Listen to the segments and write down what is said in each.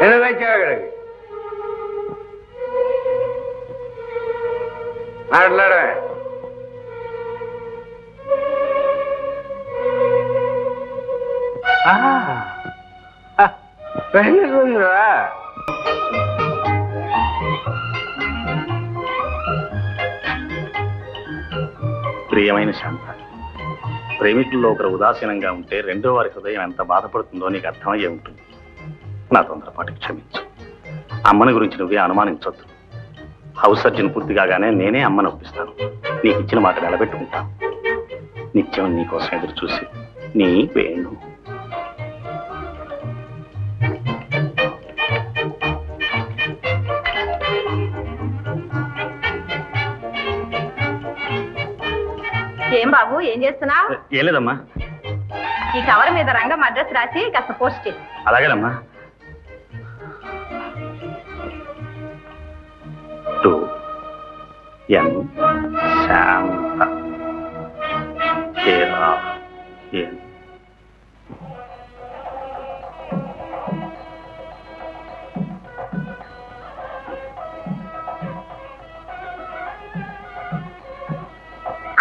ఎందుకు వచ్చావు ఇక్కడికి? మాట్లాడమే. పెళ్ళికుందా? ప్రియమైన శాంత, ప్రేమికుల్లో ఒకరు ఉదాసీనంగా ఉంటే రెండో వారి హృదయం ఎంత బాధపడుతుందో నీకు అర్థమయ్యే ఉంటుంది. నా తొందరపాటుకు క్షమించు. అమ్మని గురించి నువ్వే అనుమానించొద్దు. హౌస్ సర్జన్ పూర్తి కాగానే నేనే అమ్మని ఒప్పిస్తాను. నీకు ఇచ్చిన మాట నిలబెట్టుకుంటాను. నిత్యం నీకోసం ఎదురు చూసి నీ వేణు. ఏం బాబు, ఏం చేస్తున్నావు? ఏం లేదమ్మా. ఈ కవర్ మీద రంగం అడ్రస్ రాసి కాస్త పోస్ట్ చేయి. అలాగేనమ్మా. To N Shanta care of N.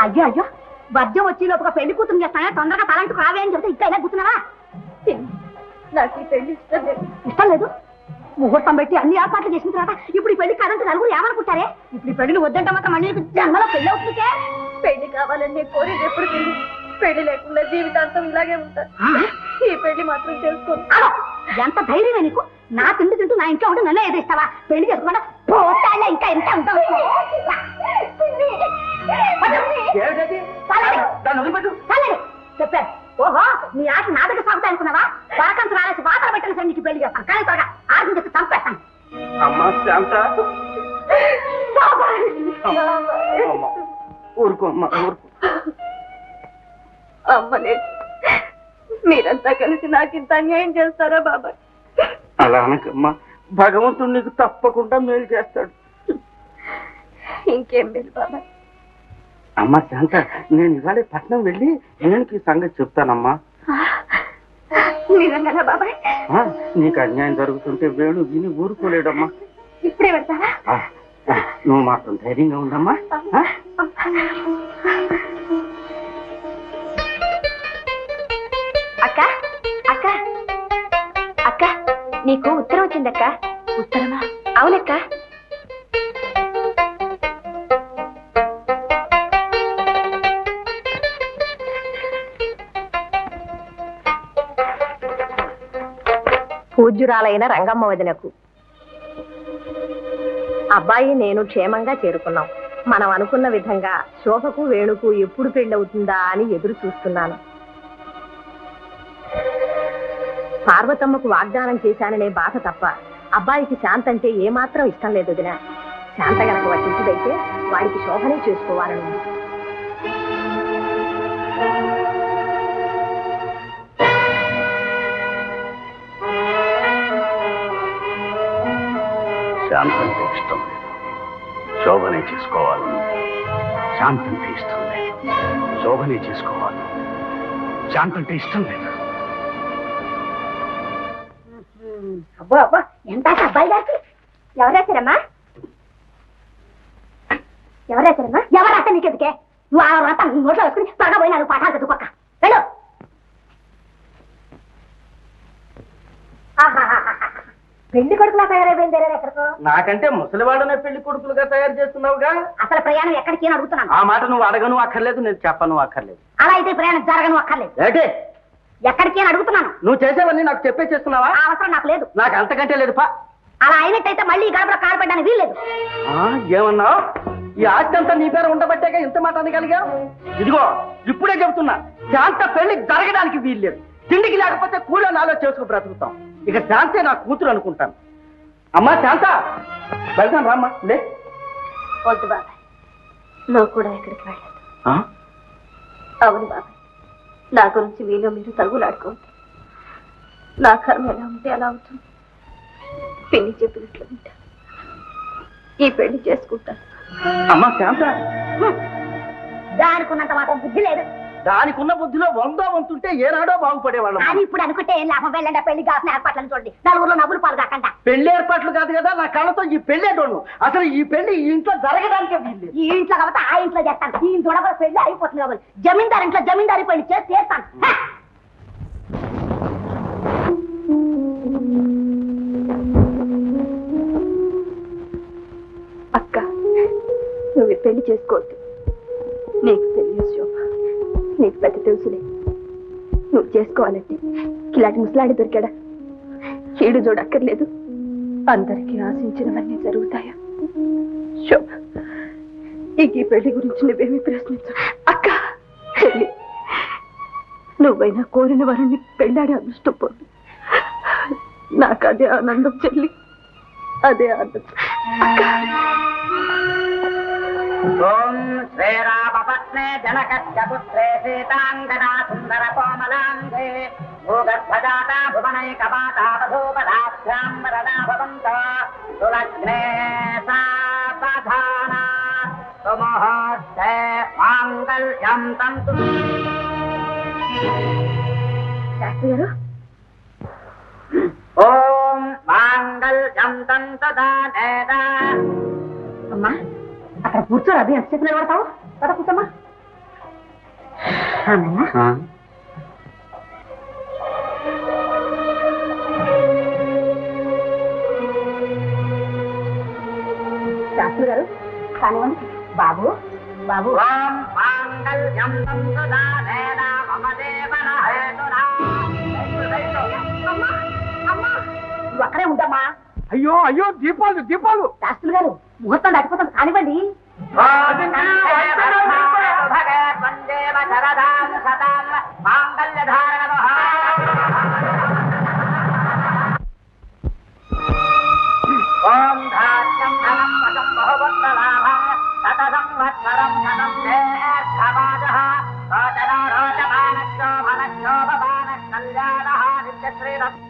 అయ్యో అయ్యో, వద్యం వచ్చి లోపల పెళ్లి కూతురు చేస్తానా? తొందరగా తలంటుకు రావే అని చెప్తే ఇంకా ఇలా కూర్చున్నావా? నాకు ఈ పెళ్లి ఇష్టం లేదు. ఇష్టం లేదు? ముహూర్తం పెట్టి అన్ని ఏర్పాట్లు చేసిన తర్వాత ఇప్పుడు ఈ పెళ్లి కాదంటే నలుగురు ఏమనుకుంటారే? ఇప్పుడు ఈ పెళ్లిని వద్దంటే మాత్రం మళ్ళీ జన్మలో పెళ్లి అవుతుందే. పెళ్లి కావాలని నేను కోరేది ఎప్పుడు పెళ్లి. పెళ్లి లేకుండా జీవితాంతం ఇలాగే ఉంటా. ఈ పెళ్లి మాత్రం తెలుసుకోను. ఎంత ధైర్యమే నీకు? నా తిండి తింటూ నా ఇంట్లో ఉంటే నన్నే ఎదురిస్తావా? పెళ్లి చేసుకోకుండా పోతాలే, ఇంకా ఎంత ఉంటావు? చెప్పారు. ఓహో, నీ ఆట నా దగ్గర సాగుతాయి అనుకున్నావా? వరకంత రాలేసి వాతలు పెట్టిన సరే నీకు పెళ్లి చేస్తాను. కానీ త్వరగా ఆరు చెప్పి చంపేస్తాను. ఊరుకోమ్మా, ఊరుకో. అమ్మలే, మీరంతా కలిసి నాకు ఇంత అన్యాయం చేస్తారా బాబాయ్? అలా అనకమ్మా, భగవంతుడు నీకు తప్పకుండా మేలు చేస్తాడు. ఇంకేం మేలు బాబాయ్? అమ్మా శాంత, నేను ఇవాళ పట్నం వెళ్ళి నేను సంగతి చెప్తానమ్మా. నిజంగా బాబాయ్? నీకు అన్యాయం జరుగుతుంటే వేణు విని ఊరుకోలేడమ్మా. ఇప్పుడే పెడతారా? నువ్వు మాత్రం ధైర్యంగా ఉండమ్మా. అక్క అక్క అక్క, నీకు ఉత్తరం వచ్చిందక్క. ఉత్తరమా? అవునక్క. పూజ్యురాలైన రంగమ్మ వదినకు, అబ్బాయి నేను క్షేమంగా చేరుకున్నాం. మనం అనుకున్న విధంగా శోభకు వేణుకు ఎప్పుడు పెళ్ళవుతుందా అని ఎదురు చూస్తున్నాను. పార్వతమ్మకు వాగ్దానం చేశాననే బాధ తప్ప అబ్బాయికి శాంత అంటే ఏమాత్రం ఇష్టం లేదు వదిన. శాంత గనక వచ్చిందైతే వాడికి శోభనే చేసుకోవాలని. శాంతంటే ఇష్టం లేదు, శోభనే చేసుకోవాలని. శాంతంటే ఇష్టం లేదు, శోభనే చేసుకోవాలి. శాంతంటే ఇష్టం లేదు. అబ్బో అబ్బో, ఎంత అబ్బాయి గారికి! ఎవరేసారమ్మా? ఎవరేసారమ్మా? ఎవరంతా నీకెందుకే? నువ్వు ఆ రాత నోట్లో వేసుకుని త్వరగా పోయినా నువ్వు పాఠాలు చదువుకోక వెళ్ళు. పెళ్లి కొడుకులా తయారైపోయింది ఎక్కడికో. నాకంటే ముసలివాడనే పెళ్లి కొడుకులుగా తయారు చేస్తున్నావుగా. అసలు ప్రయాణం ఎక్కడికి అని అడుగుతున్నాను. ఆ మాట నువ్వు అడగను అక్కర్లేదు, నేను చెప్పను అక్కర్లేదు. అలా అయితే ప్రయాణం జరగను అక్కర్లేదు. ఏంటి ఎక్కడికి అని అడుగుతున్నాను. నువ్వు చేసేవన్నీ నాకు చెప్పే చేస్తున్నావా? ఆ అవసరం నాకు లేదు. నాకు అంతకంటే లేదు పా. అలా అయినట్టయితే మళ్ళీ ఈ గడపలో కారపడ్డానికి వీల్లేదు. ఏమన్నావు? ఈ ఆస్తి అంతా నీ పేరు ఉండబట్టేగా ఇంత మాట అనగలిగా. ఇదిగో ఇప్పుడే చెబుతున్నా, శాంత పెళ్లి జరగడానికి వీల్లేదు. తిండికి లేకపోతే కూలో నాలో చేసుకు బ్రతుకుతాం. ఇక శాంతే నా కూతురు అనుకుంటాను. అమ్మా శాంత, వెళ్తాను రామ్మా. లే వద్దు బాబాయ్, నువ్వు కూడా ఎక్కడికి వెళ్ళదు. అవును బాబాయ్, నా గురించి మీలో మీరు తగులాడుకోండి. నా కర్మ ఎలా ఉంటే అలా అవుతుంది. పిన్ని చెప్పినట్లు ఉంటా. ఈ పెళ్లి చేసుకుంటాను. అమ్మా శాంత, దానికి ఉన్నంత మాత్రం బుద్ధి లేదు. దానికి ఉన్న బుద్ధిలో 100 వంతుంటే ఏనాడో బాగుపడేవాళ్ళం. అని ఇప్పుడు అనుకుంటే ఏం లాభం? వెళ్ళండి, పెళ్లి కావాల్సిన ఏర్పాట్లను చూడండి. నలుగురిలో నవ్వులు పాలు కాకుండా. పెళ్లి ఏర్పాట్లు కాదు కదా, నా కళ్ళతో ఈ పెళ్ళే చూడను. అసలు ఈ పెళ్లి ఈ ఇంట్లో జరగడానికే వీల్లేదు. ఈ ఇంట్లో కాబట్టి ఆ ఇంట్లో చేస్తాను. ఈ ఇంట్లో కూడా పెళ్లి అయిపోతుంది కాబట్టి జమీందారు ఇంట్లో జమీందారీ పెళ్లి చేసి చేస్తాను. అక్క, నువ్వు పెళ్లి చేసుకోవద్దు. నీకు తెలియదు శోభ, నీకు పెద్ద తెలుసులే. నువ్వు చేసుకోవాలంటే ఇలాంటి ముసలాడి దొరికాడా? ఈడు చూడక్కర్లేదు. అందరికీ ఆశించినవన్నీ జరుగుతాయా? శోభ, నీకు ఈ పెళ్లి గురించి నువ్వేమీ ప్రశ్నించు. అక్క, చెల్లి, నువ్వైనా కోరిన వారిని పెళ్ళాడే అదృష్టం పొందు. నాకు అదే ఆనందం చెల్లి, అదే ఆనందం. ఓం శ్రీరామపత్నే జనకస్య పుత్రే సీతాంగనా సుందర కోమలాంగే భూగర్భజాత భువనైకమాతా వధూపదాభ్యాం వరదా భవంత సులగ్నే సావధానా సుముహూర్తే మాంగళ్యం తంతు. శాస్త్రి గారు, ఓం మాంగళ్యం తంతదానేన. అమ్మా అక్కడ కూర్చోరు. అది ఎంతసేపు నిలబడతావు? పద కూర్చోమ్మా. శాస్త్రి గారు కానివ్వండి. బాబు బాబు, ఓం మాంగళ్యం తంతదానేన మమ దేవన హేతునా. నువ్వు అక్కడే ఉంటామా. అయ్యో అయ్యో, దీపాలు దీపాలు. శాస్త్రి గారు, ముహూర్తం దాటిపోతుంది, కానివ్వండి. భగవద్వందేవ శరదాం సదాం మాంగళ్యధారణ. ఓం ధాన్యం ధనం వశం బహుపుత్రలాభం శత సంవత్సరం శతం దీర్ఘమాయుః రోచనో రోచమానక్షోభనక్షోభమానః కళ్యాణః నిత్యశ్రీరస్తు.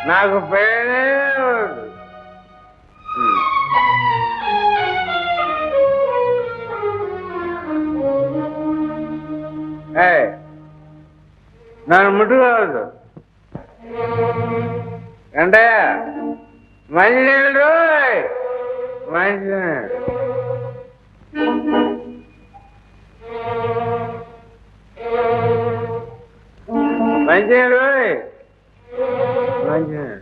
నాకు పెళ్ళే వద్దు. నన్ను ముట్టుకోవద్దు. అంటే మంచినీళ్ళు మంచినీళ్ళు. మంచినీళ్ళు మంచినీళ్ళు.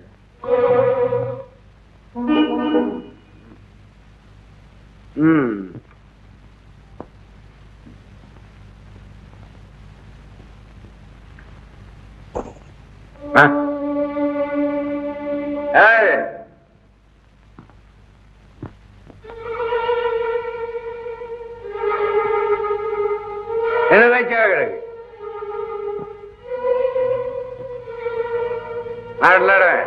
ఎందుకు వచ్చావు అక్కడికి? మాట్లాడమే.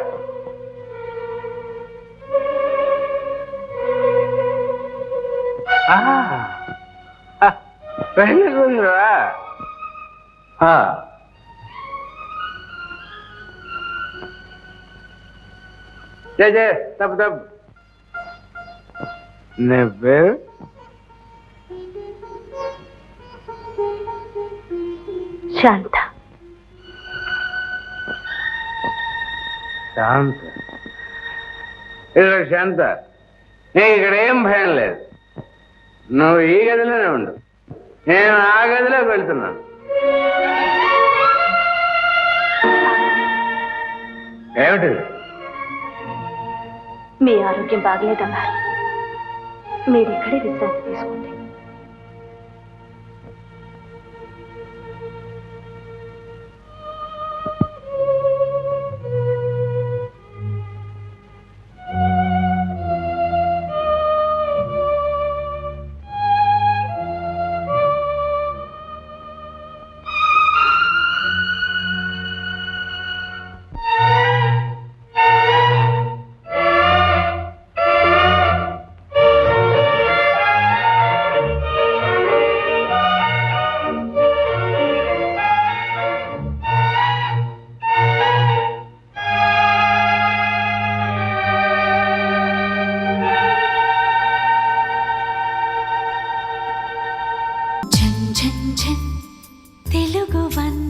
పెళ్ళి కూతురా? తప్పు తప్పు. నీ పేరు? శాంత. శాంత. ఇలా శాంత, నీకు ఇక్కడ ఏం భయం లేదు. నువ్వు ఈ గదిలోనే ఉండు, నేను ఆ గదిలోకి వెళ్తున్నాను. ఏమిటి? మీ ఆరోగ్యం బాగలేదన్నారు. మీరు ఇక్కడే విశ్రాంతి తీసుకోండి. ఝన్ ఝన్ తెలుగు వన్